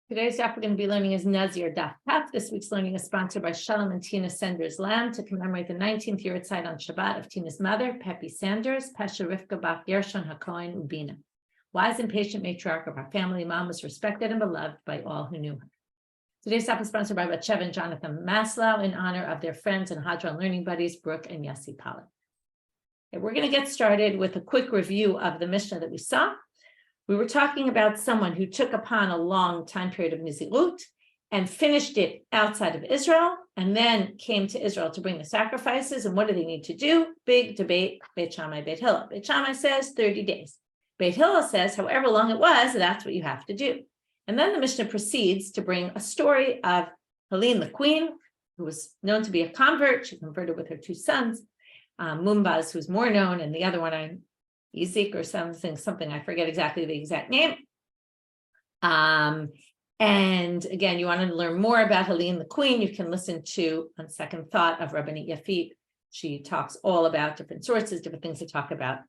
Today's daf we're going to be learning is Nazir daf Taf. This week's learning is sponsored by Shalom and Tina Sanders Lamb to commemorate the 19th year side on Shabbat of Tina's mother, Peppy Sanders, Pesha Rivka Bach Gershon HaKohen Ubina. Wise and patient matriarch of our family, Mom was respected and beloved by all who knew her. Today's daf is sponsored by Batsheva and Jonathan Maslow in honor of their friends and Hadran learning buddies, Brooke and Yossi Pollack. Okay, we're going to get started with a quick review of the Mishna that we saw. We were talking about someone who took upon a long time period of Nizirut and finished it outside of Israel, and then came to Israel to bring the sacrifices. And what do they need to do? Big debate, Beit Shamai, Beit Hillel. Beit Shamai says 30 days. Beit Hillel says, however long it was, that's what you have to do. And then the Mishnah proceeds to bring a story of Helene the Queen, who was known to be a convert. She converted with her two sons, Mumbaz, who's more known, and the other one, Ezek or something, I forget exactly the exact name. And again, you want to learn more about Helene the Queen, you can listen to On Second Thought of Rabbanit Yafit. She talks all about different sources, different things to talk about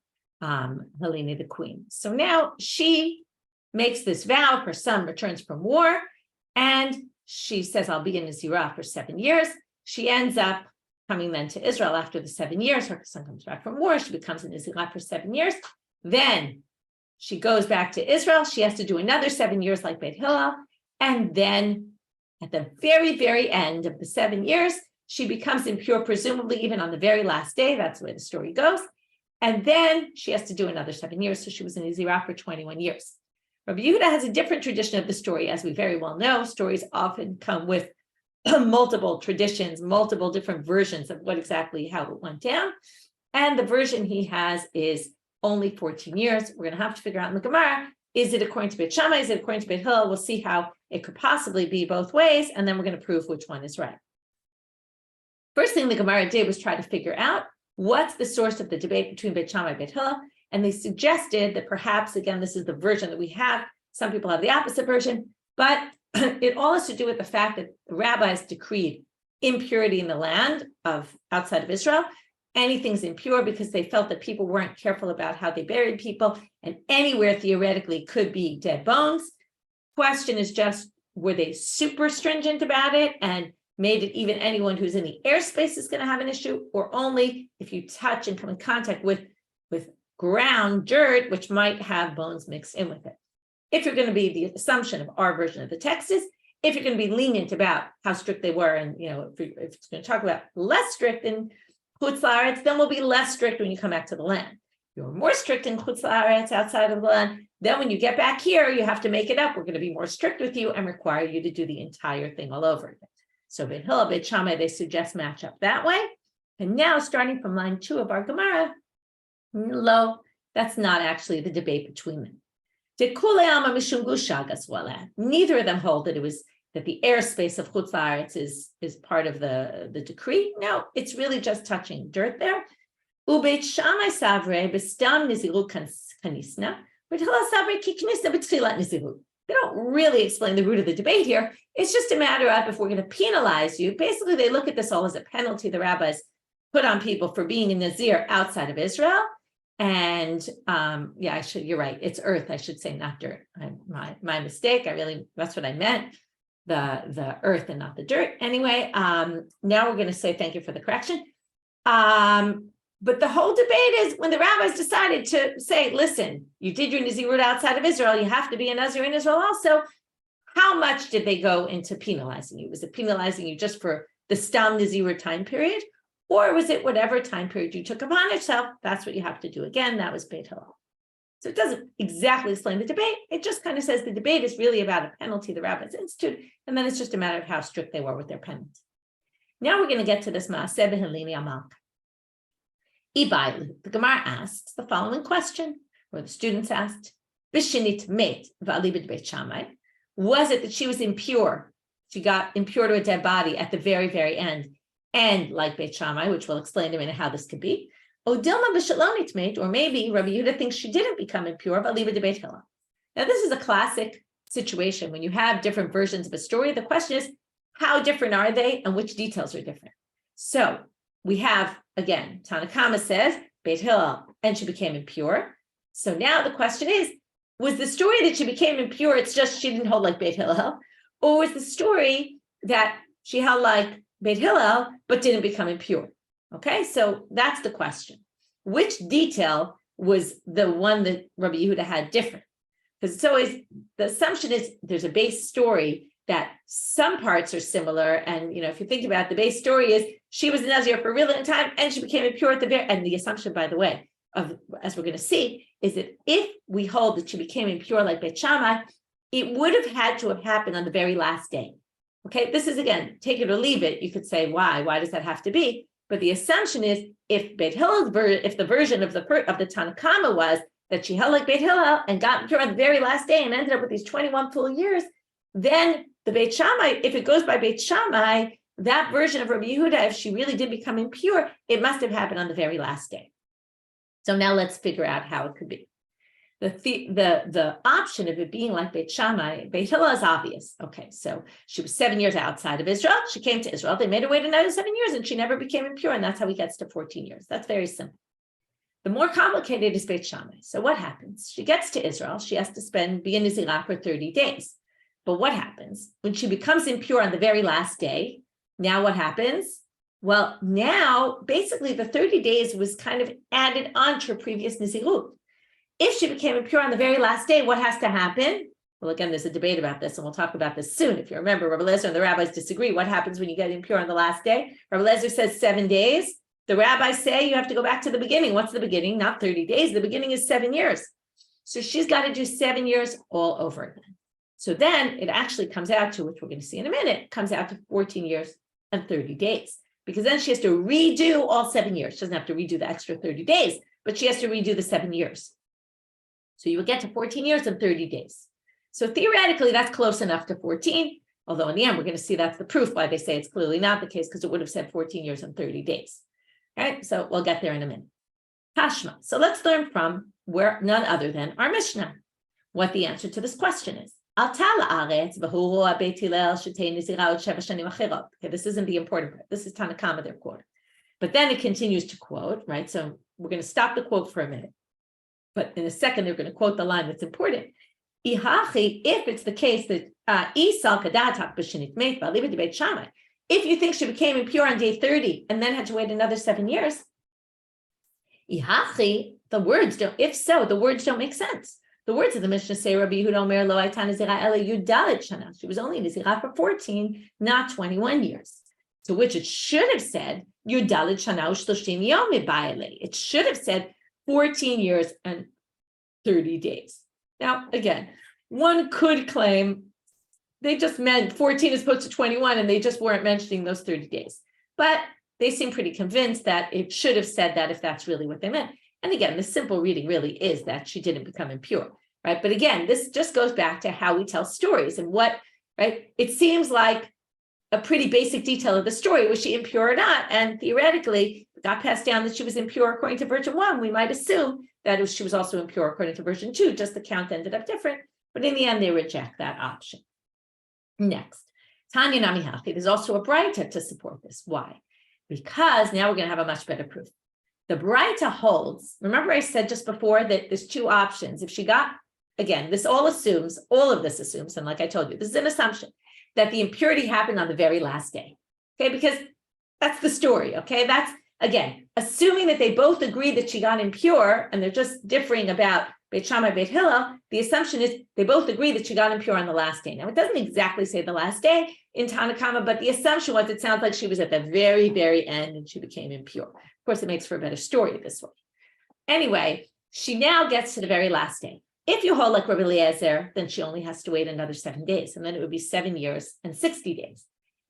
Helene the Queen. So now she makes this vow. Her son returns from war, and she says, I'll be in Nazirah for 7 years. She ends up coming then to Israel after the 7 years. Her son comes back from war. She becomes an Nazirah for 7 years. Then she goes back to Israel. She has to do another 7 years like Beit Hillel. And then at the very, very end of the 7 years, she becomes impure, presumably even on the very last day. That's the way the story goes. And then she has to do another 7 years. So she was in Nazirah for 21 years. Rabbi Yehuda has a different tradition of the story. As we very well know, stories often come with multiple traditions, multiple different versions of what exactly how it went down. And the version he has is only 14 years. We're going to have to figure out in the Gemara, is it according to Beit Shamai, is it according to Beit Hillel? We'll see how it could possibly be both ways, and then we're going to prove which one is right. First thing the Gemara did was try to figure out what's the source of the debate between Beit Shamai and Beit Hillel, and they suggested that perhaps, again, this is the version that we have. Some people have the opposite version, but it all has to do with the fact that the rabbis decreed impurity in the land of outside of Israel. Anything's impure because they felt that people weren't careful about how they buried people, and anywhere theoretically could be dead bones. Question is just, were they super stringent about it and made it even anyone who's in the airspace is going to have an issue, or only if you touch and come in contact with ground dirt, which might have bones mixed in with it? If you're going to be the assumption of our version of the text is, if you're going to be lenient about how strict they were, and if it's going to talk about less strict in Chutz La'aretz, then we'll be less strict when you come back to the land. You're more strict in Chutz La'aretz, outside of the land. Then when you get back here, you have to make it up. We're going to be more strict with you and require you to do the entire thing all over again. So Beit Hillel, Beit Shamai, they suggest match up that way. And now, starting from line 2 of our Gemara, that's not actually the debate between them. Neither of them hold that that the airspace of Chutz La'aretz is part of the decree. No, it's really just touching dirt there. Ubeit Shamai savre bestam nizirut kanisna, Beit Hillel savre ki knisna b'tchilat nizirut. They don't really explain the root of the debate here. It's just a matter of, if we're going to penalize you, basically they look at this all as a penalty the rabbis put on people for being a Nazir outside of Israel. And you're right. It's earth, I should say, not dirt. My mistake. That's what I meant. The earth and not the dirt. Anyway, now we're going to say thank you for the correction. But the whole debate is when the rabbis decided to say, listen, you did your Nazirut outside of Israel, you have to be a Nazir in Israel also. How much did they go into penalizing you? Was it penalizing you just for the Stam Nazirut time period? Or was it whatever time period you took upon yourself? That's what you have to do. Again, that was Beit Hillel. So it doesn't exactly explain the debate. It just kind of says the debate is really about a penalty the rabbis instituted, and then it's just a matter of how strict they were with their penalty. Now we're going to get to this Maaseh b'Helene Amalka. The Gemara asks the following question, or the students asked, Bishinit met v'alibid Beit Shamai. Was it that she was impure? She got impure to a dead body at the very, very end. And like Beit Shamai, which we'll explain in a minute how this could be, Odilma b'shalonit mate, or maybe Rabbi Yehuda thinks she didn't become impure, but leave it to Beit Hillel. Now, this is a classic situation when you have different versions of a story. The question is, how different are they, and which details are different? So we have, again, Tanakama says Beit Hillel, and she became impure. So now the question is, was the story that she became impure? It's just she didn't hold like Beit Hillel, Or was the story that she held like Beit Hillel, but didn't become impure? Okay, so that's the question. Which detail was the one that Rabbi Yehuda had different? Because it's always, the assumption is there's a base story that some parts are similar. And, if you think about it, the base story is she was a Nazir for a really long time and she became impure at the very, and the assumption, by the way, as we're going to see, is that if we hold that she became impure like Beit Shamai, it would have had to have happened on the very last day. Okay, this is, again, take it or leave it. You could say, why? Why does that have to be? But the assumption is if Beit Hillel's if the version of the Tanna Kama was that she held like Beit Hillel and got impure on the very last day and ended up with these 21 full years, then the Beit Shamai, if it goes by Beit Shamai, that version of Rabbi Yehuda, if she really did become impure, it must have happened on the very last day. So now let's figure out how it could be. The option of it being like Beit Shamai, Beit Hillel is obvious. Okay, so she was 7 years outside of Israel. She came to Israel. They made her wait another 7 years and she never became impure. And that's how he gets to 14 years. That's very simple. The more complicated is Beit Shamai. So what happens? She gets to Israel. She has to be in Nazirah for 30 days. But what happens? When she becomes impure on the very last day, now what happens? Well, now basically the 30 days was kind of added on to her previous Nazirut. If she became impure on the very last day, what has to happen? Well, again, there's a debate about this, and we'll talk about this soon. If you remember, Rabbi Lezer and the rabbis disagree. What happens when you get impure on the last day? Rabbi Lezer says 7 days. The rabbis say you have to go back to the beginning. What's the beginning? Not 30 days. The beginning is 7 years. So she's got to do 7 years all over again. So then it actually comes out to, which we're going to see in a minute, comes out to 14 years and 30 days. Because then she has to redo all 7 years. She doesn't have to redo the extra 30 days, but she has to redo the 7 years. So you would get to 14 years and 30 days. So theoretically, that's close enough to 14, although in the end, we're going to see that's the proof why they say it's clearly not the case, because it would have said 14 years and 30 days. All right, so we'll get there in a minute. Tashma. So let's learn from none other than our Mishna, what the answer to this question is. Okay, this isn't the important part. This is Tanna Kama, their quote. But then it continues to quote, right? So we're going to stop the quote for a minute. But in a second, they're going to quote the line that's important. If it's the case that if you think she became impure on day 30 and then had to wait another 7 years, the words don't make sense. The words of the Mishna say, Rabbi Yehuda Omer lo hayta nazira ela yudalet shana. She was only nazira for 14, not 21 years. To which it should have said, yudalet shana u'shloshim yomi ba'alei. It should have said 14 years and 30 days. Now, again, one could claim they just meant 14 as opposed to 21, and they just weren't mentioning those 30 days. But they seem pretty convinced that it should have said that if that's really what they meant. And again, the simple reading really is that she didn't become impure, right? But again, this just goes back to how we tell stories and what, right? It seems like a pretty basic detail of the story. Was she impure or not? And theoretically, it got passed down that she was impure according to version 1. We might assume that she was also impure according to version 2, just the count ended up different. But in the end, they reject that option. Next, Tanya Nami Hachi. There's also a braita to support this. Why? Because now we're going to have a much better proof. The braita holds, remember I said just before that there's two options. If she got, again, all of this assumes, and like I told you, this is an assumption, that the impurity happened on the very last day. Okay, because that's the story. Okay, that's, again, assuming that they both agree that she got impure and they're just differing about Beit Shamai, Beit Hillel, the assumption is they both agree that she got impure on the last day. Now, it doesn't exactly say the last day in Tanna Kama, but the assumption was it sounds like she was at the very, very end and she became impure. Of course, it makes for a better story this way. Anyway, she now gets to the very last day. If you hold like Rabbi Eliezer, then she only has to wait another 7 days, and then it would be 7 years and 60 days.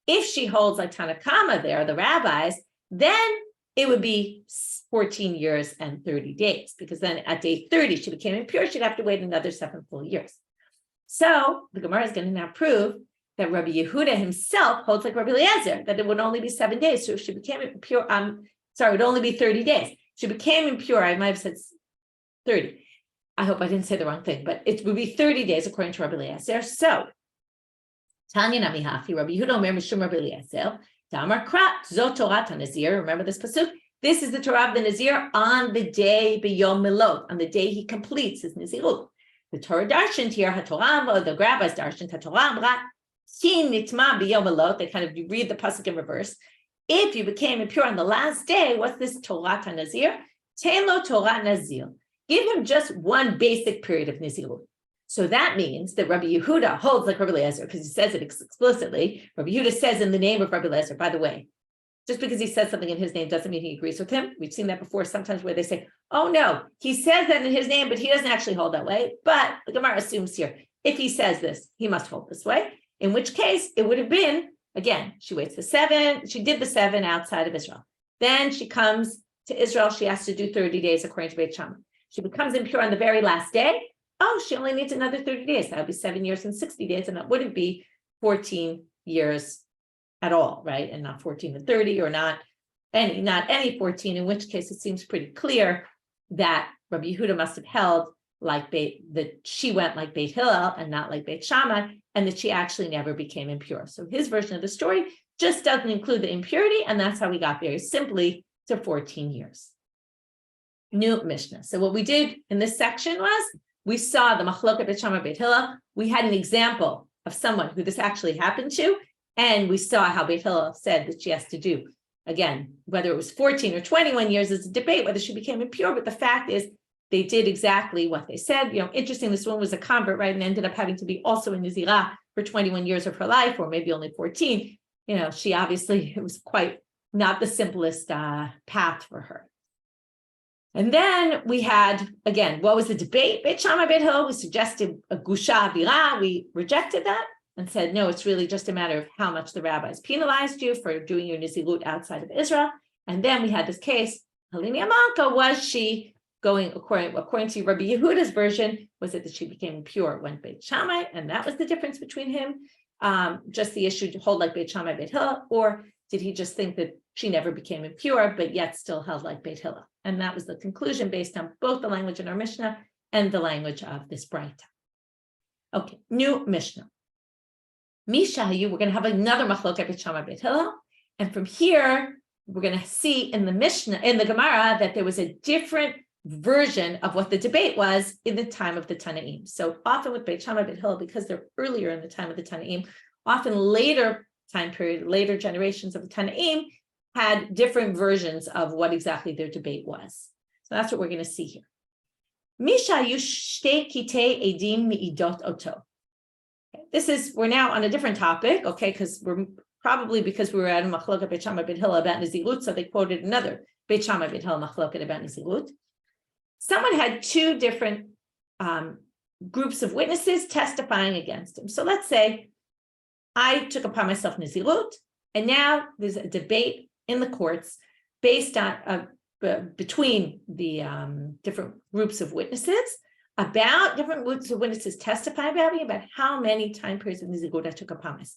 If she holds like Tanna Kama there, the rabbis, then it would be 14 years and 30 days, because then at day 30, she became impure. She'd have to wait another 7 full years. So the Gemara is going to now prove that Rabbi Yehuda himself holds like Rabbi Eliezer, that it would only be 7 days. So if she became impure, it would only be 30 days. She became impure, I might have said 30. I hope I didn't say the wrong thing, but it would be 30 days according to Rabbi Eliezer. So, Tanya Nami Hachi, Rabbi Yehuda Omer Mishum Rabbi Eliezer, Tamar Krat, Zot Torah Nazir. Remember this pasuk? This is the Torah of the Nazir on the day B'Yom Milot, on the day he completes his Nazirut. The Torah darshaned here, HaTorah, or the rabbis darshaned HaTorah Amra, They kind of, you read the pasuk in reverse. If you became impure on the last day, what's this Torah Nazir? Telo Torah Nazir. Give him just one basic period of Nazirut. So that means that Rabbi Yehuda holds like Rabbi Eliezer, because he says it explicitly. Rabbi Yehuda says in the name of Rabbi Eliezer, by the way, just because he says something in his name doesn't mean he agrees with him. We've seen that before sometimes where they say, oh no, he says that in his name, but he doesn't actually hold that way. But the Gemara assumes here, if he says this, he must hold this way. In which case it would have been, again, she waits the 7, she did the 7 outside of Israel. Then she comes to Israel, she has to do 30 days according to Beit Shamai. She becomes impure on the very last day. Oh, she only needs another 30 days. That would be 7 years and 60 days, and it wouldn't be 14 years at all, right? And not 14 and 30, or not any 14, in which case it seems pretty clear that Rabbi Yehuda must have held that she went like Beit Hillel and not like Beit Shamai, and that she actually never became impure. So his version of the story just doesn't include the impurity, and that's how we got very simply to 14 years. New Mishna. So what we did in this section was we saw the machloket Beit Shamai Beit Hillel. We had an example of someone who this actually happened to, and we saw how Beit Hillel said that she has to do, again, whether it was 14 or 21 years is a debate whether she became impure, but the fact is they did exactly what they said. Interesting, this woman was a convert, right, and ended up having to be also in Nazirah for 21 years of her life, or maybe only 14. She obviously, it was quite not the simplest path for her. And then we had, again, what was the debate? Beit Shamai Beit Hillel, we suggested a gusha avira. We rejected that and said, no, it's really just a matter of how much the rabbis penalized you for doing your nizirut outside of Israel. And then we had this case, Helene the Queen, was she going, according to Rabbi Yehuda's version, was it that she became impure when Beit Shamai, and that was the difference between him, just the issue to hold like Beit Shamai Beit Hillel, or did he just think that she never became impure, but yet still held like Beit Hillel? And that was the conclusion based on both the language in our Mishna and the language of this braita. Okay, new Mishna. Mishayu, we're going to have another machloket Beit Shamai Beit Hillel, and from here we're going to see in the Mishna, in the Gemara, that there was a different version of what the debate was in the time of the Tanaim. So often with Beit Shamai Beit Hillel, because they're earlier in the time of the Tanaim, often later time period, later generations of the Tanaim had different versions of what exactly their debate was. So that's what we're going to see here. Misha yushte kite edim miidot oto. We're now on a different topic, okay, because we were at a machloket Beit Shamai Beit Hillel about Nazirut, so they quoted another Beit Shamai Beit Hillel machloket about Nazirut. Someone had 2 different groups of witnesses testifying against him. So let's say I took upon myself Nazirut, and now there's a debate in the courts based on between the different groups of witnesses about different groups of witnesses testifying about me about how many time periods of Nazirut I took upon myself.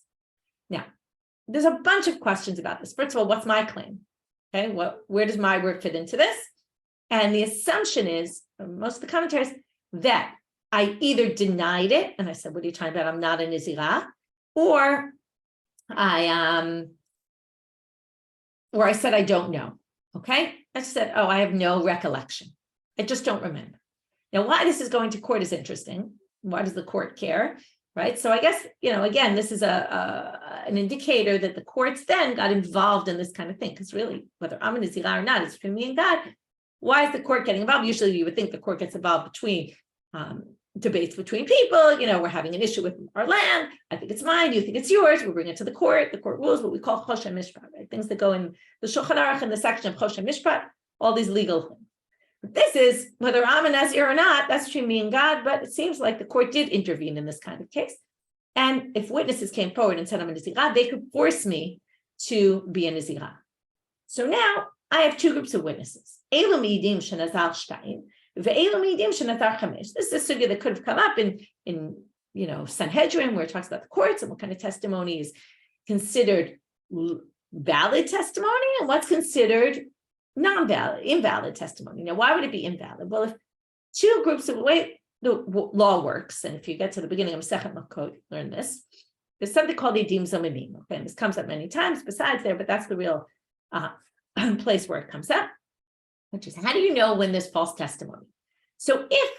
Now, there's a bunch of questions about this. First of all, what's my claim? Okay, where does my word fit into this? And the assumption is, most of the commentaries, that I either denied it, and I said, what are you talking about? I'm not a Nazirah, or I said, I don't know. Okay. I said, oh, I have no recollection. I just don't remember. Now, why this is going to court is interesting. Why does the court care? Right. So I guess, again, this is an indicator that the courts then got involved in this kind of thing. Because really, whether I'm a Nazirah or not, it's between me and God. Why is the court getting involved? Usually you would think the court gets involved between debates between people. We're having an issue with our land. I think it's mine. You think it's yours. We bring it to the court. The court rules what we call choshen mishpat, right? Things that go in the Shulchan Aruch in the section of choshen mishpat, all these legal things. But this is, whether I'm a Nazir or not, that's between me and God, but it seems like the court did intervene in this kind of case. And if witnesses came forward and said I'm a Nazirah, they could force me to be a Nazirah. So now I have 2 groups of witnesses. Elu mi'idim shenazar shtayim, ve'elu mi'idim shenazar chamesh. This is a sugya that could have come up in Sanhedrin, where it talks about the courts and what kind of testimony is considered valid testimony and what's considered invalid testimony. Now, why would it be invalid? Well, if 2 groups of way the law works, and if you get to the beginning of Masechet Makot, learn this. There's something called edim zomenim. Okay, and this comes up many times besides there, but that's the real place where it comes up, which is, how do you know when there's false testimony? So if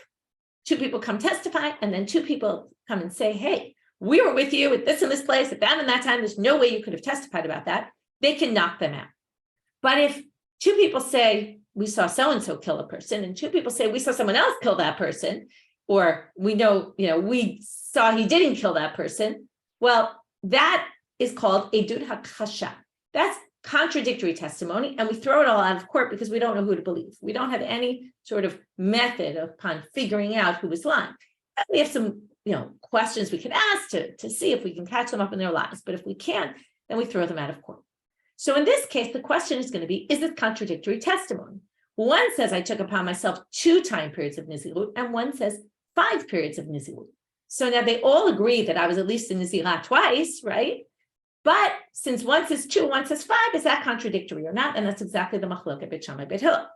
2 people come testify, and then 2 people come and say, hey, we were with you at this and this place at that and that time. There's no way you could have testified about that. They can knock them out. But if two people say, we saw so-and-so kill a person, and two people say, we saw someone else kill that person, or we know, we saw he didn't kill that person, well, that is called edut hakasha. That's contradictory testimony, and we throw it all out of court because we don't know who to believe. We don't have any sort of method upon figuring out who was lying. We have some, questions we could ask to see if we can catch them up in their lies. But if we can't, then we throw them out of court. So in this case, the question is going to be, is it contradictory testimony? One says, I took upon myself 2 time periods of Nizirut, and one says 5 periods of Nizirut. So now they all agree that I was at least in Nizirah twice, right? But since one says 2, one says 5, is that contradictory or not? And that's exactly the machloket Beit Shamai, Beit Hillel.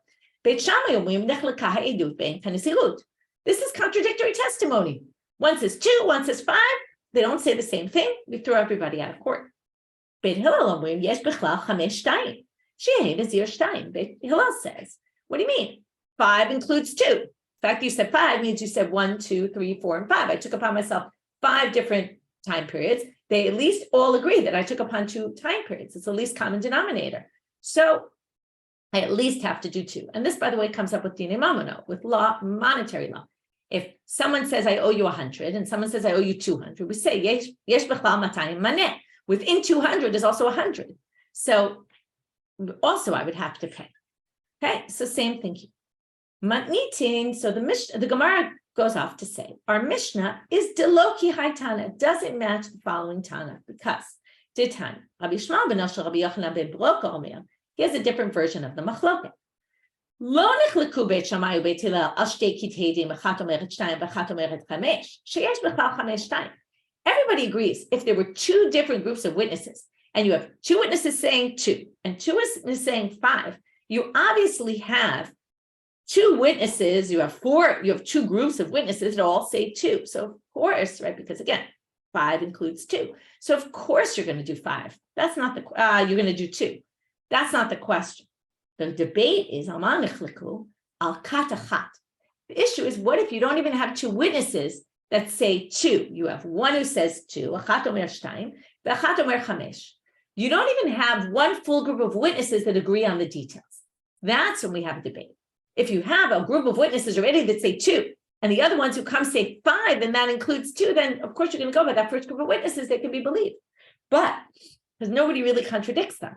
Beit Shamai omrim nechleka ha'edut bein kanizirut. This is contradictory testimony. One says 2, one says 5. They don't say the same thing. We throw everybody out of court. Beit Hillel omrim yesh bechlal chamesh shtayim. She'ein Nazir shtayim. Beit Hillel says, what do you mean? 5 includes 2. In fact, you said 5 means you said 1, 2, 3, 4, and 5. I took upon myself 5 different time periods. They at least all agree that I took upon 2 time periods. It's the least common denominator. So I at least have to do 2. And this, by the way, comes up with Dine Mamono, with law, monetary law. If someone says, I owe you 100, and someone says, I owe you 200, we say, yesh bechlal matayim maneh. Within 200 is also 100. So also I would have to pay. Okay, so same thing here. Matnitin, so the Gemara goes off to say, our Mishna is deloki hai Tana, doesn't match the following Tana, because Ditan, Rabbi Shmuel ben Rabbi Yochanan ben Broka Omer, he has a different version of the machloket. Lo nechleku Beit Shamai uBeit Hillel al shtei kitei edim, achat omeret 2 v'achat omeret 5, sheyesh b'chal 5 2. Everybody agrees if there were 2 different groups of witnesses, and you have 2 witnesses saying 2, and 2 witnesses saying 5, you obviously have 2 witnesses, you have 2 groups of witnesses that all say 2. So of course, right, because again, 5 includes 2. So of course you're going to do 5. That's not you're going to do 2. That's not the question. The debate is al kat achat. The issue is, what if you don't even have 2 witnesses that say 2? You have one who says 2, achat omer 2, v'achat omer 5. You don't even have one full group of witnesses that agree on the details. That's when we have a debate. If you have a group of witnesses already that say 2, and the other ones who come say 5, and that includes 2, then of course you're going to go by that first group of witnesses that can be believed. But because nobody really contradicts them.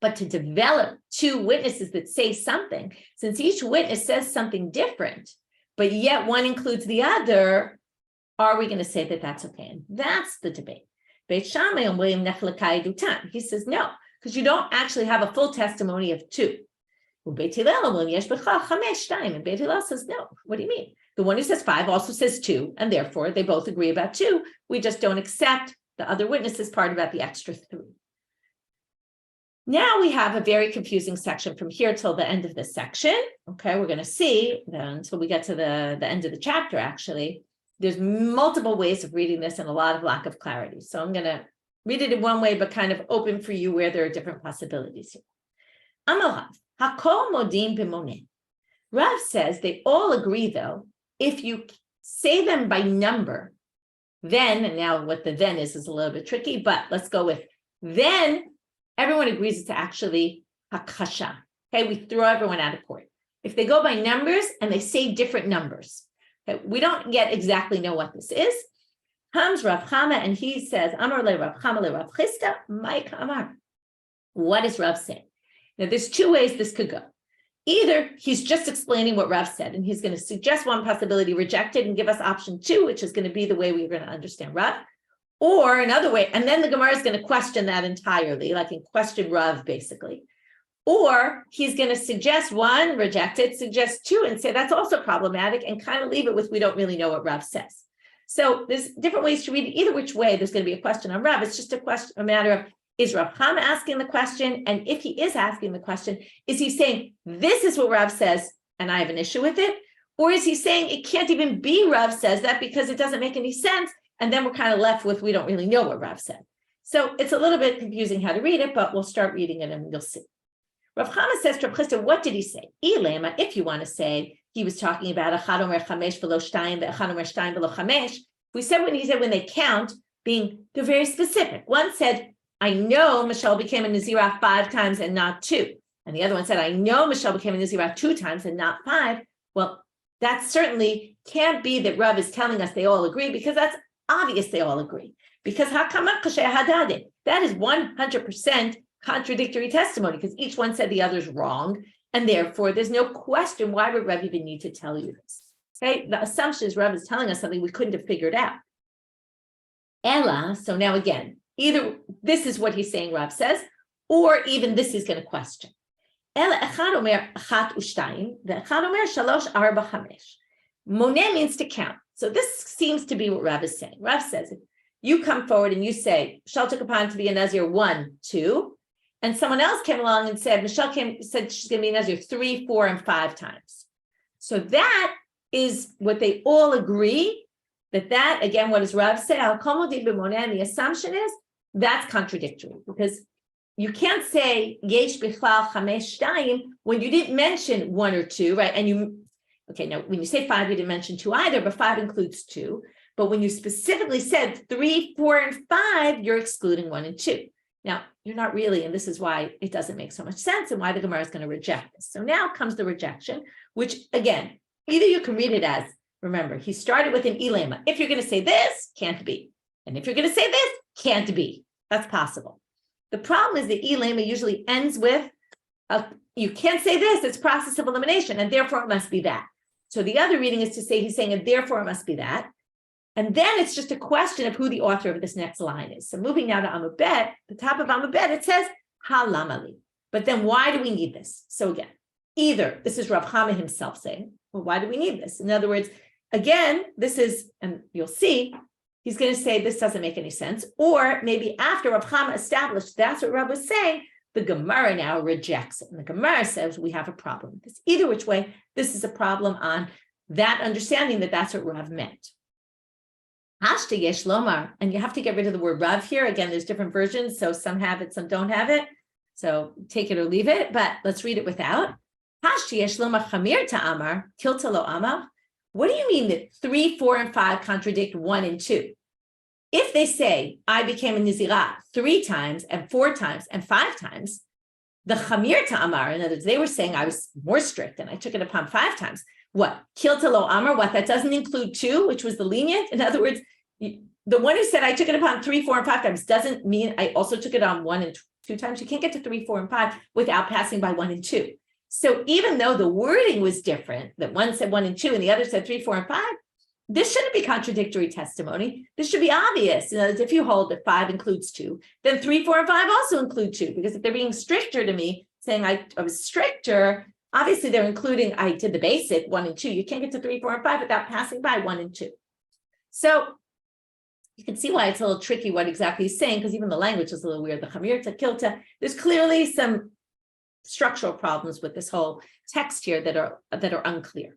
But to develop 2 witnesses that say something, since each witness says something different, but yet one includes the other, are we going to say that that's okay? And that's the debate. Beit Shamai omrim nechleka edutan. He says no, because you don't actually have a full testimony of 2. Beit Hillel omrim yesh bechlal 5 2, and Beit Hillel says no. What do you mean? The one who says 5 also says 2, and therefore they both agree about 2. We just don't accept the other witnesses part about the extra 3. Now we have a very confusing section from here till the end of this section. Okay, we're going to see then until we get to the end of the chapter, actually. There's multiple ways of reading this and a lot of lack of clarity. So I'm going to read it in one way, but kind of open for you where there are different possibilities here. Amarav, hakol modim b'moneh. Rav says they all agree, though, if you say them by number, then, and now what the then is a little bit tricky, but let's go with then. Everyone agrees it's actually hakasha. Okay, we throw everyone out of court. If they go by numbers and they say different numbers, okay, we don't yet exactly know what this is. Comes Rav Hama and he says, Amar le Rav Hama le Rav Chisda, Mike Amar. What is Rav saying? Now, there's 2 ways this could go. Either he's just explaining what Rav said, and he's going to suggest one possibility, reject it, and give us option 2, which is going to be the way we're going to understand Rav. Or another way, and then the Gemara is going to question that entirely, like in question Rav, basically. Or he's going to suggest 1, reject it, suggest 2, and say that's also problematic, and kind of leave it with we don't really know what Rav says. So there's different ways to read it. Either which way, there's going to be a question on Rav. It's just a matter of, is Rav Hama asking the question? And if he is asking the question, is he saying, this is what Rav says, and I have an issue with it? Or is he saying it can't even be Rav says that because it doesn't make any sense? And then we're kind of left with, we don't really know what Rav said. So it's a little bit confusing how to read it, but we'll start reading it and you'll see. Rav Hama says to Rav Chisda, what did he say? Ilema, if you want to say, he was talking about Echad Omer 5 v'lo 2 ve'Echad Omer 2 v'lo 5. We said when they count, they're very specific. One said, I know Michelle became a Nazirah 5 times and not 2. And the other one said, I know Michelle became a Nazirah 2 times and not 5. Well, that certainly can't be that Rav is telling us they all agree, because that's obvious they all agree. Because that is 100% contradictory testimony, because each one said the other's wrong. And therefore, there's no question, why would Rav even need to tell you this? Okay, the assumption is Rav is telling us something we couldn't have figured out. Ella, so now again, either this is what he's saying, Rav says, or even this is going to question. Ella echad omer achat ushtayim, ve'echad omer shalosh arba chamesh. Moneh means to count. So this seems to be what Rav is saying. Rav says, if you come forward and you say, Michelle took upon to be a Nazir 1, 2, and someone else came along and said, Michelle said she's going to be a Nazir 3, 4, and 5 times. So that is what they all agree, that again, what does Rav say? The assumption is that's contradictory, because you can't say yesh bichlal chamesh shtayim when you didn't mention 1 or 2, right? And now when you say 5, you didn't mention 2 either, but 5 includes 2. But when you specifically said 3, 4, and 5, you're excluding 1 and 2. Now, you're not really, and this is why it doesn't make so much sense and why the Gemara is going to reject this. So now comes the rejection, which again, either you can read it as, remember, he started with an ilema. If you're going to say this, can't be. And if you're going to say this, can't be. That's possible. The problem is the ilema usually ends with, you can't say this, it's process of elimination, and therefore it must be that. So the other reading is to say, he's saying, and therefore it must be that. And then it's just a question of who the author of this next line is. So moving now to Amud, the top of Amud, it says, halamali. But then why do we need this? So again, either this is Rav Hama himself saying, well, why do we need this? In other words, again, this is, and you'll see, he's going to say this doesn't make any sense. Or maybe after Rav Hama established that's what Rav was saying, the Gemara now rejects it. And the Gemara says we have a problem with this. Either which way, this is a problem on that understanding that that's what Rav meant. Hashta yesh lomar, and you have to get rid of the word Rav here. Again, there's different versions, so some have it, some don't have it. So take it or leave it, but let's read it without. Hashta yesh lomar chamir ta'amar, kilta lo amar. What do you mean that 3, 4, and 5 contradict 1 and 2? If they say, I became a Nazirah 3 times and 4 times and 5 times, the chamir ta'amar, in other words, they were saying I was more strict and I took it upon 5 times. What? Kilta lo amar, what? That doesn't include 2, which was the lenient. In other words, the one who said I took it upon 3, 4, and 5 times doesn't mean I also took it on 1 and 2 times. You can't get to 3, 4, and 5 without passing by 1 and 2. So even though the wording was different, that one said 1 and 2 and the other said 3, 4, and 5, this shouldn't be contradictory testimony. This should be obvious. In other words, if you hold that 5 includes 2, then 3, 4, and 5 also include 2, because if they're being stricter to me, saying I was stricter, obviously they're including, I did the basic 1 and 2. You can't get to 3, 4, and 5 without passing by 1 and 2. So you can see why it's a little tricky what exactly he's saying, because even the language is a little weird. The chamirta, kilta, there's clearly some structural problems with this whole text here that are unclear.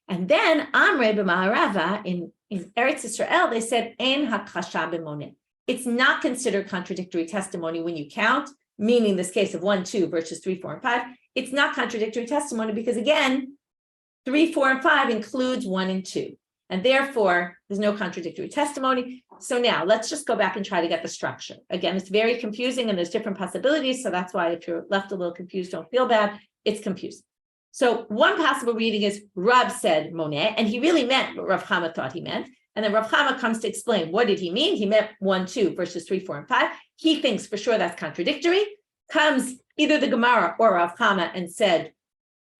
And then Amre b'Maharava in Eretz Yisrael, they said ein hakasha b'moneh. It's not considered contradictory testimony when you count, meaning this case of 1, 2 versus 3, 4, and 5. It's not contradictory testimony because again, 3, 4, and 5 includes 1 and 2. And therefore, there's no contradictory testimony. So now let's just go back and try to get the structure. Again, it's very confusing and there's different possibilities. So that's why if you're left a little confused, don't feel bad. It's confusing. So one possible reading is Rav said moneh, and he really meant what Rav Hama thought he meant. And then Rav Hama comes to explain what did he mean? He meant 1, 2 versus 3, 4, and 5. He thinks for sure that's contradictory. Comes either the Gemara or Rav Hama and said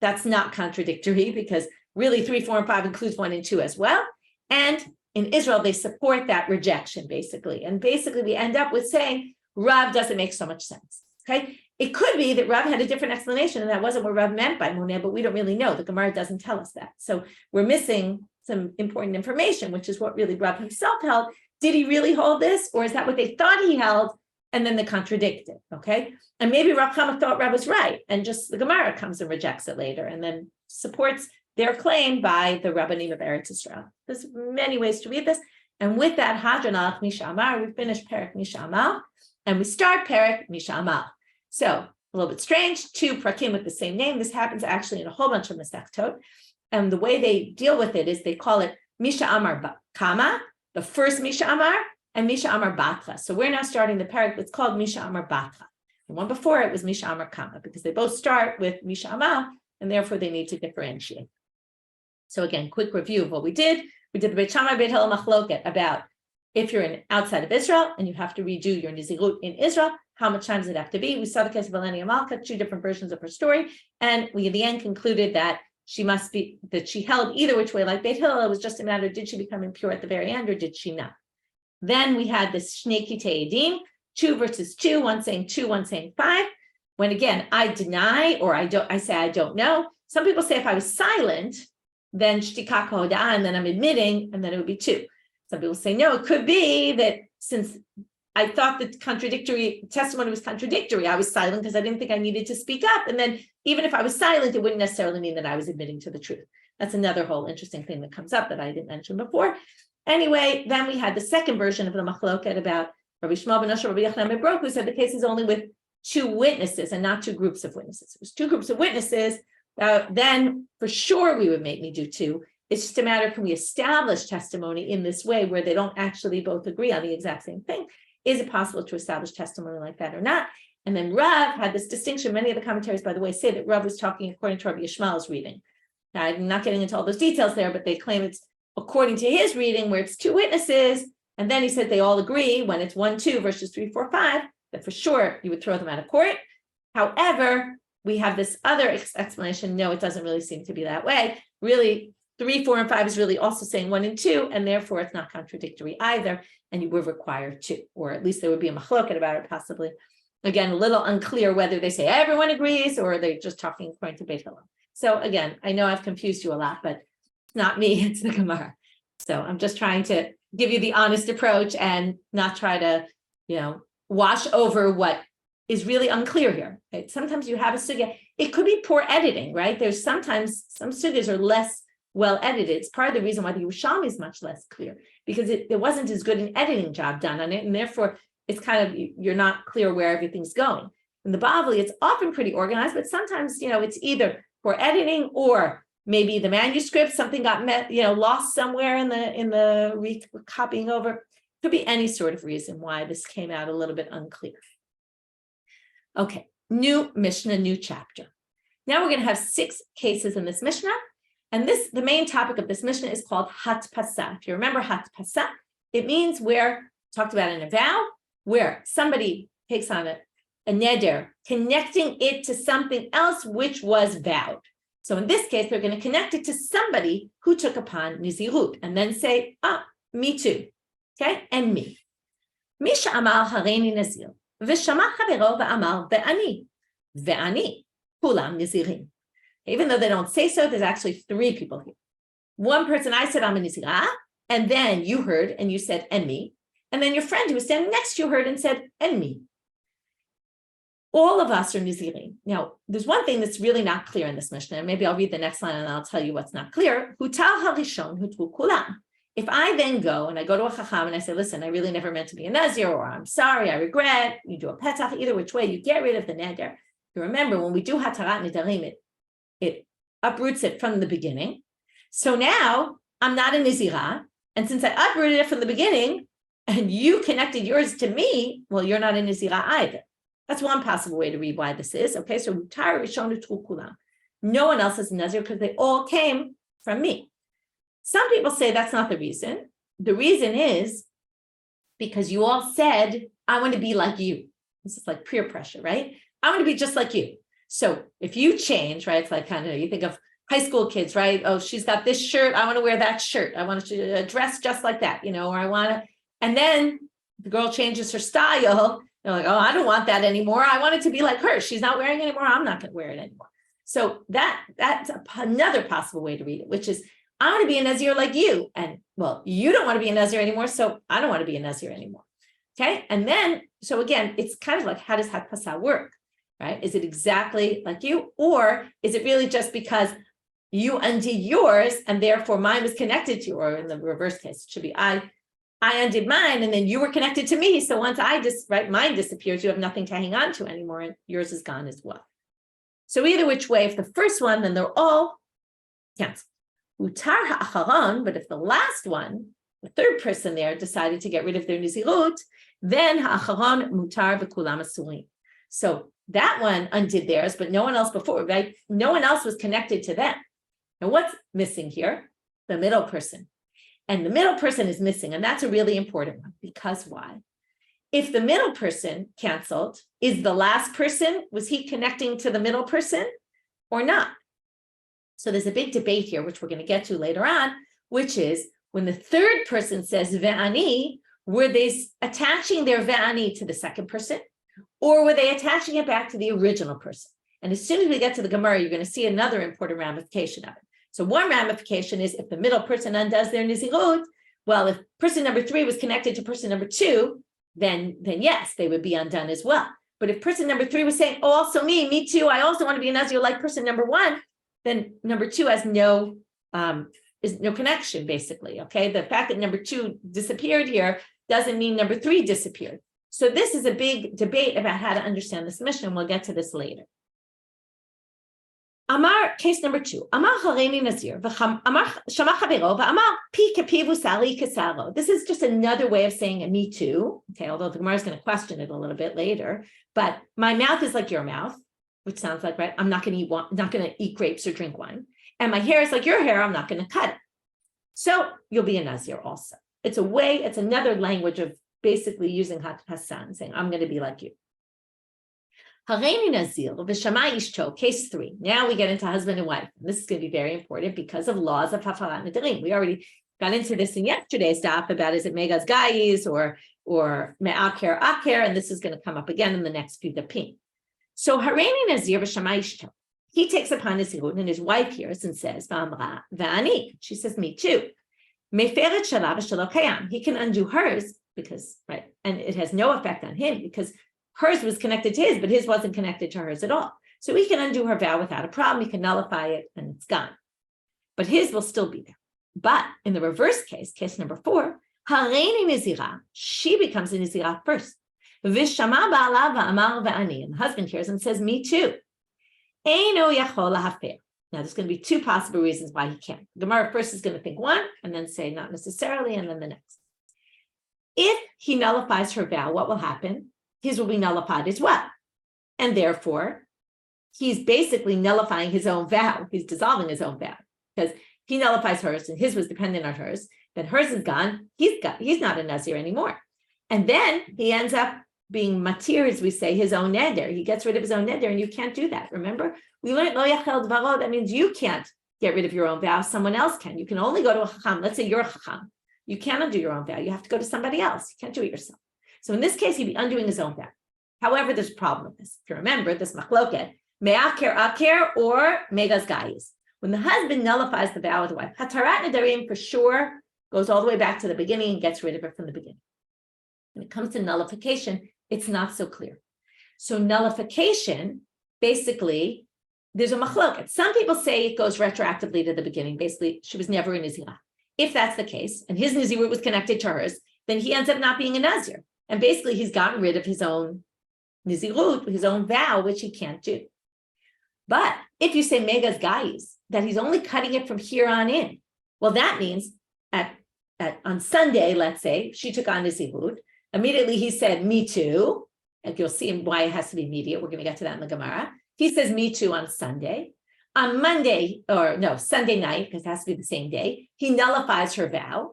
that's not contradictory because really 3, 4, and 5 includes 1 and 2 as well. And in Israel, they support that rejection basically. And basically we end up with saying Rav doesn't make so much sense, okay? It could be that Rav had a different explanation and that wasn't what Rav meant by moneh, but we don't really know. The Gemara doesn't tell us that. So we're missing some important information, which is what really Rav himself held. Did he really hold this? Or is that what they thought he held? And then they contradicted, okay? And maybe Rav Hama thought Rav was right, and just the Gemara comes and rejects it later, and then supports their claim by the Rabbanit of Eretz Yisrael. There's many ways to read this. And with that, Hadran alach Mishamar, we finish Perek Mishamar, and we start Perek Mishamar. So a little bit strange, 2 prakim with the same name. This happens actually in a whole bunch of Masechtot. And the way they deal with it is they call it Misha Amar Kama, the first Misha Amar and Misha Amar Batra. So we're now starting the parak that's called Misha Amar Batra. The one before it was Misha Amar Kama, because they both start with Misha Amar, and therefore they need to differentiate. So again, quick review of what we did. We did the Beit Shamai, Beit Hillel machloket about if you're outside of Israel and you have to redo your Nazirut in Israel, how much time does it have to be? We saw the case of Helene Malka, 2 different versions of her story, and we in the end concluded that she held either which way, like Beit Hillel. It was just a matter of did she become impure at the very end or did she not? Then we had this Shnei Kitei Edim, 2 versus 2, one saying 2, one saying 5. When again, I deny or I say I don't know. Some people say if I was silent, then shtika hoda, and then I'm admitting, and then it would be 2. Some people say no, it could be that since I thought that contradictory testimony was contradictory, I was silent because I didn't think I needed to speak up. And then even if I was silent, it wouldn't necessarily mean that I was admitting to the truth. That's another whole interesting thing that comes up that I didn't mention before. Anyway, then we had the second version of the machloket about Rabbi Shmuel ben Asher, Rabbi Yochanan ben Brok, who said the case is only with 2 witnesses and not 2 groups of witnesses. It was 2 groups of witnesses. Then for sure we would make me do 2. It's just a matter, can we establish testimony in this way where they don't actually both agree on the exact same thing? Is it possible to establish testimony like that or not? And then Rav had this distinction. Many of the commentaries, by the way, say that Rav was talking according to Rabbi Yishmael's reading. Now, I'm not getting into all those details there, but they claim it's according to his reading where it's 2 witnesses. And then he said they all agree when it's 1, 2 versus 3, 4, 5, that for sure you would throw them out of court. However, we have this other explanation. No, it doesn't really seem to be that way. Really, 3, 4, and 5 is really also saying 1 and 2, and therefore it's not contradictory either, and you would require 2, or at least there would be a machloket about it possibly. Again, a little unclear whether they say everyone agrees or they're just talking according to Beit Hillel. So again, I know I've confused you a lot, but it's not me, it's the Gemara. So I'm just trying to give you the honest approach and not try to, wash over what is really unclear here. Right? Sometimes you have a sugya, it could be poor editing, right? There's sometimes some sugyas are less well edited. It's part of the reason why the Yerushalmi is much less clear, because there wasn't as good an editing job done on it, and therefore it's kind of, you're not clear where everything's going. In the Bavli, it's often pretty organized, but sometimes, it's either poor editing or maybe the manuscript, something got lost somewhere in the copying over. Could be any sort of reason why this came out a little bit unclear. Okay, new Mishnah, new chapter. Now we're going to have 6 cases in this Mishnah. And the main topic of this Mishnah is called hatpasa. If you remember hatpasa, it means where, talked about in a vow, where somebody takes on a neder, connecting it to something else which was vowed. So in this case, they're going to connect it to somebody who took upon Nazirut, and then say, me too, okay, and me. Misha amar hareini Nazir, v'shama chavero v'amar ve'ani, kulam Nazirim. Even though they don't say so, there's actually 3 people here. One person, I said, I'm a Nazirah, and then you heard and you said, and me. And then your friend who was standing next to you heard and said, and me. All of us are Nazirim. Now, there's one thing that's really not clear in this Mishnah, and maybe I'll read the next line and I'll tell you what's not clear. Hutar harishon hutu kulam. If I then go and I go to a chacham and I say, listen, I really never meant to be a Nazir, or I'm sorry, I regret, you do a petach, either which way, you get rid of the neder. You remember, when we do hatarat nedarim, it uproots it from the beginning. So now I'm not a Nazirah. And since I uprooted it from the beginning and you connected yours to me, well, you're not a Nazirah either. That's one possible way to read why this is. Okay, so no one else is a Nazir because they all came from me. Some people say that's not the reason. The reason is because you all said, I want to be like you. This is like peer pressure, right? I want to be just like you. So if you change, right, it's like kind of, you think of high school kids, right? Oh, she's got this shirt. I want to wear that shirt. I want to dress just like that, or I want to, and then the girl changes her style. They're like, oh, I don't want that anymore. I want it to be like her. She's not wearing it anymore. I'm not going to wear it anymore. So that's another possible way to read it, which is, I want to be a Nazir like you. And well, you don't want to be a Nazir anymore. So I don't want to be a Nazir anymore. Okay. And then, so again, it's kind of like, how does hatpasa work? Right? Is it exactly like you? Or is it really just because you undid yours and therefore mine was connected to you? Or in the reverse case, it should be I undid mine and then you were connected to me. So once mine disappears, you have nothing to hang on to anymore and yours is gone as well. So either which way, if the first one, then they're all canceled. Utar ha'acharon, but if the last one, the third person there decided to get rid of their Nazirut, then ha'acharon mutar v'kulam asurim. So that one undid theirs, but no one else before, right? No one else was connected to them. And what's missing here? The middle person. And the middle person is missing, and that's a really important one, because why? If the middle person canceled, is the last person, was he connecting to the middle person or not? So there's a big debate here, which we're going to get to later on, which is when the third person says ve'ani, were they attaching their ve'ani to the second person, or were they attaching it back to the original person? And as soon as we get to the Gemara, you're going to see another important ramification of it. So one ramification is if the middle person undoes their nizirut, well, if person number 3 was connected to person number 2, then yes, they would be undone as well. But if person number 3 was saying, oh, also me too, I also want to be a Nazir like person number 1, then number 2 has no connection, basically. Okay, the fact that number 2 disappeared here doesn't mean number 3 disappeared. So this is a big debate about how to understand this Mishna, and we'll get to this later. Amar, case number 2. Amar Helene Nazir, Amar Shama Chavero, Amar Pi Kapivu Sali Kasaro. This is just another way of saying me too. Okay, although the Gemara is going to question it a little bit later. But my mouth is like your mouth, which sounds like, right? I'm not going to eat grapes or drink wine. And my hair is like your hair. I'm not going to cut it. So you'll be a Nazir also. It's a way. It's another language of basically using Hat Hassan, saying I'm going to be like you. Helene Nazir, Beit Shamai Ishto, case 3. Now we get into husband and wife. And this is going to be very important because of laws of Hafarat Nadarim. We already got into this in yesterday's daf about is it Megas Gais or Me'aker Aker, and this is going to come up again in the next few dapim. So Helene Nazir Beit Shamai Ishto, he takes upon his zirut, and his wife hears and says, V'amra v'ani. She says, me too. Meferet shalav shelo kayam. He can undo hers because, right, and it has no effect on him because hers was connected to his, but his wasn't connected to hers at all. So he can undo her vow without a problem. He can nullify it and it's gone. But his will still be there. But in the reverse case, case number 4, Helene Nazira, she becomes a Nazira first. V'shama ba'ala v'amar v'ani. And the husband hears and says, me too. Eino yachol lahafer. Now there's going to be 2 possible reasons why he can't. Gemara first is going to think one and then say not necessarily, and then the next. If he nullifies her vow, what will happen? His will be nullified as well. And therefore, he's basically nullifying his own vow. He's dissolving his own vow because he nullifies hers and his was dependent on hers. Then hers is gone. He's not a Nazir anymore. And then he ends up being matir, as we say, his own neder. He gets rid of his own neder, and you can't do that. Remember, we learned lo yachel dvaro. That means you can't get rid of your own vow. Someone else can. You can only go to a chacham. Let's say you're a chacham. You can't undo your own vow. You have to go to somebody else. You can't do it yourself. So in this case, he'd be undoing his own vow. However, there's a problem with this. If you remember, this machloket, me'aker aker or megas gais. When the husband nullifies the vow of the wife, hatarat nedarim for sure goes all the way back to the beginning and gets rid of it from the beginning. When it comes to nullification, it's not so clear. So nullification, basically, there's a machloket. Some people say it goes retroactively to the beginning. Basically, she was never a Nazirah. If that's the case, and his Nazirut was connected to hers, then he ends up not being a Nazir. And basically, he's gotten rid of his own Nazirut, his own vow, which he can't do. But if you say Megas Gais, that he's only cutting it from here on in, well, that means on Sunday, let's say, she took on Nazirut. Immediately, he said, me too. And you'll see why it has to be immediate. We're going to get to that in the Gemara. He says, me too on Sunday. On Monday, Sunday night, because it has to be the same day, he nullifies her vow.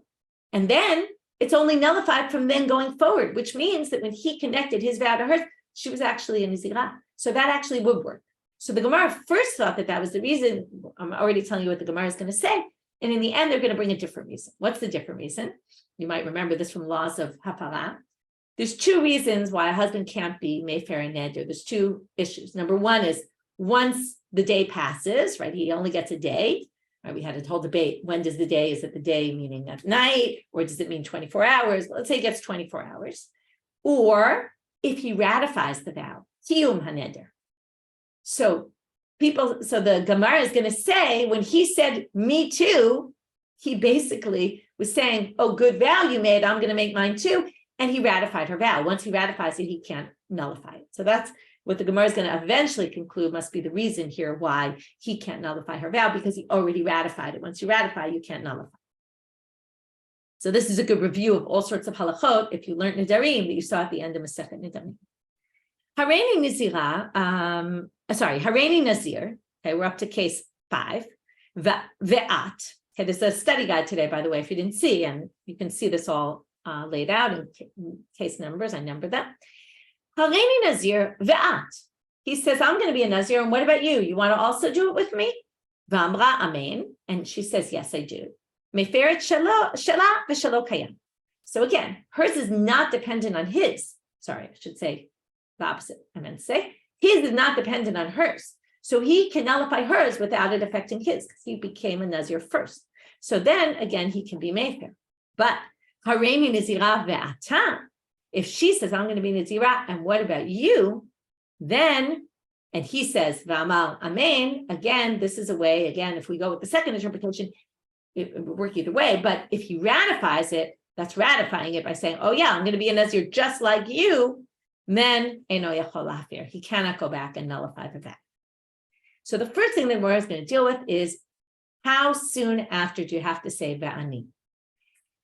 And then it's only nullified from then going forward, which means that when he connected his vow to hers, she was actually a Nazirah. So that actually would work. So the Gemara first thought that was the reason. I'm already telling you what the Gemara is going to say. And in the end, they're going to bring a different reason. What's the different reason? You might remember this from laws of Hafara. There's 2 reasons why a husband can't be Mayfair and Neder. There's 2 issues. Number 1 is once the day passes, right? He only gets a day. Right? We had a whole debate. When does the day? Is it the day meaning at night? Or does it mean 24 hours? Let's say he gets 24 hours. Or if he ratifies the vow, Kiyum HaNeder. So the Gemara is going to say, when he said, me too, he basically was saying, oh, good vow you made, I'm going to make mine too. And he ratified her vow. Once he ratifies it, he can't nullify it. So that's what the Gemara is going to eventually conclude must be the reason here why he can't nullify her vow, because he already ratified it. Once you ratify, you can't nullify. So this is a good review of all sorts of halachot if you learned Nidarim that you saw at the end of Masechet Nidarim. Hareni Nazir. Okay, we're up to case 5. Ve'at. Okay, there's a study guide today, by the way, if you didn't see, and you can see this all laid out in case numbers. I numbered them. Hareni Nazir ve'at. He says, I'm going to be a Nazir, and what about you? You want to also do it with me? V'amra amen. And she says, yes, I do. Meferet shela v'shelo kayam. So again, hers is not dependent on his. Sorry, I should say the opposite. I meant to say his is not dependent on hers. So he can nullify hers without it affecting his, because he became a Nazir first. So then again, he can be Mefer. But Hareni Nazira ve'ata, if she says, I'm going to be Nazira, and what about you? Then, and he says, V'amal amen, again, this is a way, again, if we go with the second interpretation, it would work either way. But if he ratifies it, that's ratifying it by saying, oh yeah, I'm going to be a Nazir just like you, then Eino Yachol Lafir, he cannot go back and nullify the vow. So the first thing that we're going to deal with is how soon after do you have to say Va'ani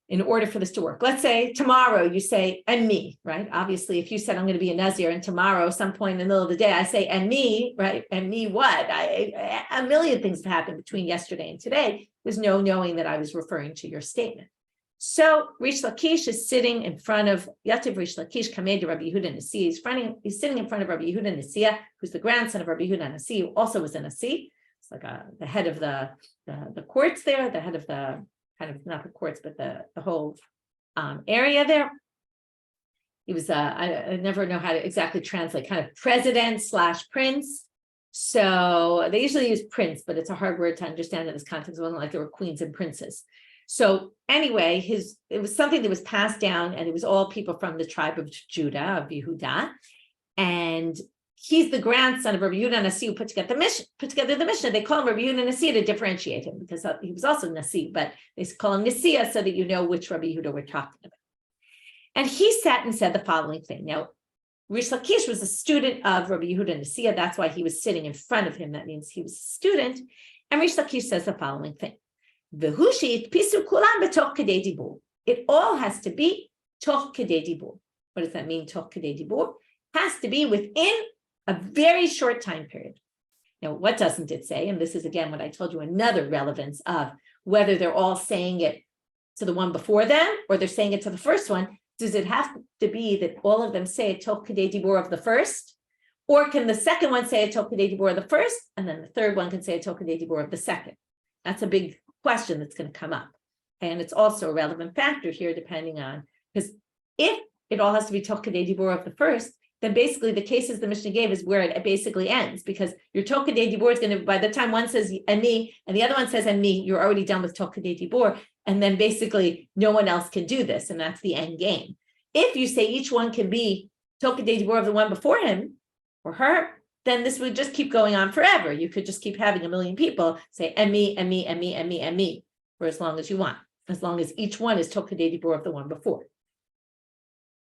in order for this to work? Let's say tomorrow you say, and me, right? Obviously, if you said I'm going to be a Nazir and tomorrow, some point in the middle of the day, I say, and me, right? And me what? A million things have happened between yesterday and today. There's no knowing that I was referring to your statement. So Reish Lakish is sitting in front of Yativ Reish Lakish Kamed Rabbi Yehuda Nesia. He's sitting in front of Rabbi Yehuda Nesia, who's the grandson of Rabbi Yehuda Nesia, who also was a Nasi. It's like the head of the courts there, the head of the kind of not the courts, but the whole area there. He was I never know how to exactly translate, kind of president / prince. So they usually use prince, but it's a hard word to understand in this context. It wasn't like there were queens and princes. So anyway, it was something that was passed down, and it was all people from the tribe of Judah, of Yehuda. And he's the grandson of Rabbi Yehuda Nesia, who put together the Mishna. They call him Rabbi Yehuda Nesia to differentiate him, because he was also Nasi, but they call him Nesia so that you know which Rabbi Yehuda we're talking about. And he sat and said the following thing. Now, Reish Lakish was a student of Rabbi Yehuda Nesia. That's why he was sitting in front of him. That means he was a student. And Reish Lakish says the following thing. It all has to be toch kedei dibur. What does that mean, toch kedei dibur? Has to be within a very short time period. Now, what doesn't it say? And this is, again, what I told you, another relevance of whether they're all saying it to the one before them or they're saying it to the first one. Does it have to be that all of them say a toch kedei dibur of the first? Or can the second one say a toch kedei dibur of the first, and then the third one can say a toch kedei dibur of the second? That's a big question that's going to come up. And it's also a relevant factor here, depending on, because if it all has to be toch kedei dibur of the first, then basically the cases the Mishna gave is where it basically ends, because your toch kedei dibur is going to, by the time one says and me, and the other one says and me, you're already done with toch kedei dibur, and then basically no one else can do this, and that's the end game. If you say each one can be toch kedei dibur of the one before him or her, then this would just keep going on forever. You could just keep having a million people say and me, and me, and me, and me, and me, for as long as you want, as long as each one is toch kedei dibur of the one before.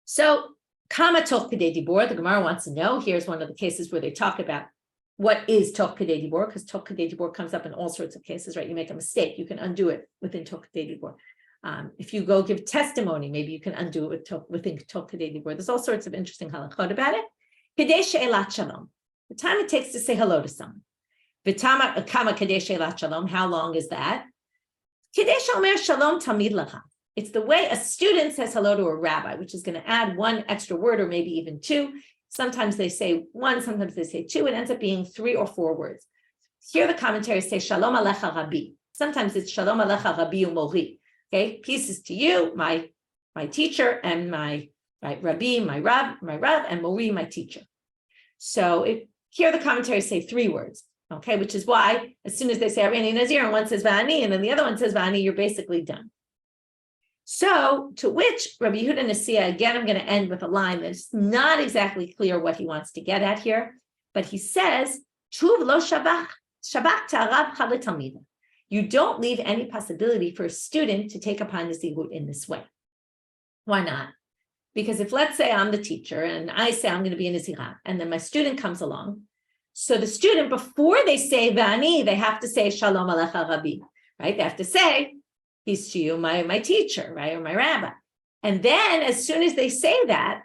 So, kama toch kedei dibur, the Gemara wants to know. Here's one of the cases where they talk about what is toch kedei dibur, because toch kedei dibur comes up in all sorts of cases, right? You make a mistake, you can undo it within toch kedei dibur. If you go give testimony, maybe you can undo it within toch kedei dibur. There's all sorts of interesting halachot about it. Kedei she'elat shalom, the time it takes to say hello to someone. V'tama kama kedei she'elat shalom, how long is that? Kedei she'omer shalom tamid lacha. It's the way a student says hello to a rabbi, which is going to add one extra word or maybe even two. Sometimes they say one, sometimes they say two. It ends up being 3 or 4 words. Here the commentaries say shalom alecha rabbi. Sometimes it's shalom alecha rabbi umori. Okay, peace is to you, my teacher, and my rabbi, my rav, and mori, my teacher. So here the commentaries say 3 words. Okay, which is why as soon as they say Hareni Nazir and one says Va'ani and then the other one says Va'ani, you're basically done. So to which Rabbi Yehuda Nesia, again, I'm going to end with a line that's not exactly clear what he wants to get at here, but he says, Chuv lo shabach ta'arav chalitamida. You don't leave any possibility for a student to take upon the zihut in this way. Why not? Because if, let's say I'm the teacher and I say I'm going to be a Nazirah, and then my student comes along, so the student, before they say Vani, they have to say Shalom Alecha Rabbi, right? They have to say, he's Shiur, my teacher, right, or my rabbi. And then as soon as they say that,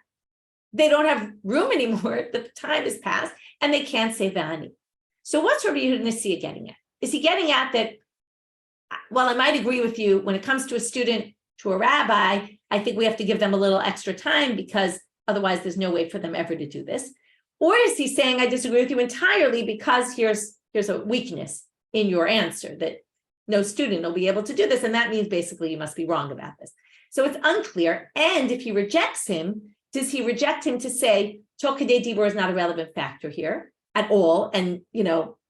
they don't have room anymore. The time has passed, and they can't say V'ani. So what's Rabbi Yehuda Nesia getting at? Is he getting at that, well, I might agree with you, when it comes to a student to a rabbi, I think we have to give them a little extra time because otherwise there's no way for them ever to do this? Or is he saying, I disagree with you entirely because here's a weakness in your answer, that no student will be able to do this. And that means basically you must be wrong about this. So it's unclear. And if he rejects him, does he reject him to say, Tov K'dei Dibur is not a relevant factor here at all? And,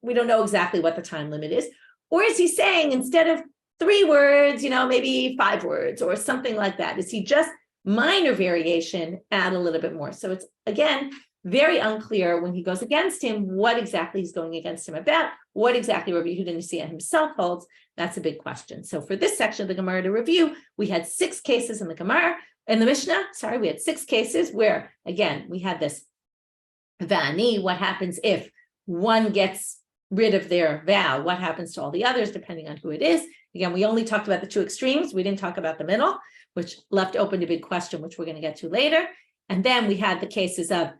we don't know exactly what the time limit is. Or is he saying instead of 3 words, maybe 5 words or something like that? Is he just minor variation, add a little bit more? So it's, again, very unclear when he goes against him, what exactly he's going against him about, what exactly Rabbi Yehuda Nesia himself holds. That's a big question. So for this section of the Gemara to review, we had 6 cases in the Gemara, in the Mishnah, we had 6 cases where, again, we had this V'ani, what happens if one gets rid of their vow, what happens to all the others, depending on who it is. Again, we only talked about the 2 extremes. We didn't talk about the middle, which left open a big question, which we're going to get to later. And then we had the cases of,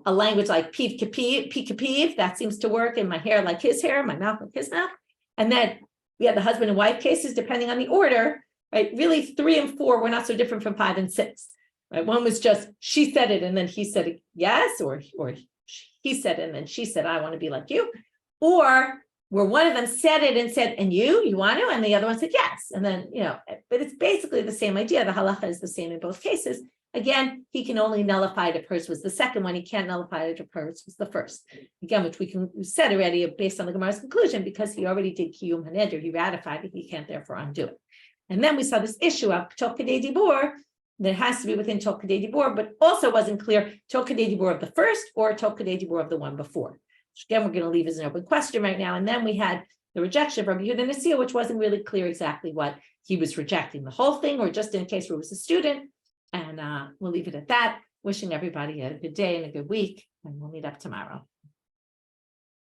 a language like piv kapiv, that seems to work, in my hair like his hair, my mouth like his mouth. And then we had the husband and wife cases, depending on the order, right? Really 3 and 4 were not so different from 5 and 6, right? One was just, she said it and then he said it, yes, or he said it and then she said, I want to be like you. Or where one of them said it and said, and you want to? And the other one said, yes. And then, but it's basically the same idea. The halacha is the same in both cases. Again, he can only nullify it if hers was the second one. He can't nullify it if hers was the first. Again, which we said already based on the Gemara's conclusion, because he already did kiyum haneder, he ratified it, he can't therefore undo it. And then we saw this issue of Tov K'dei Dibur, that has to be within Tov K'dei Dibur, but also wasn't clear Tov K'dei Dibur of the first or Tov K'dei Dibur of the one before. Which again, we're going to leave as an open question right now. And then we had the rejection of Rabbi Yehuda Nesia, which wasn't really clear exactly what he was rejecting, the whole thing, or just in case where it was a student. And we'll leave it at that. Wishing everybody a good day and a good week, and we'll meet up tomorrow.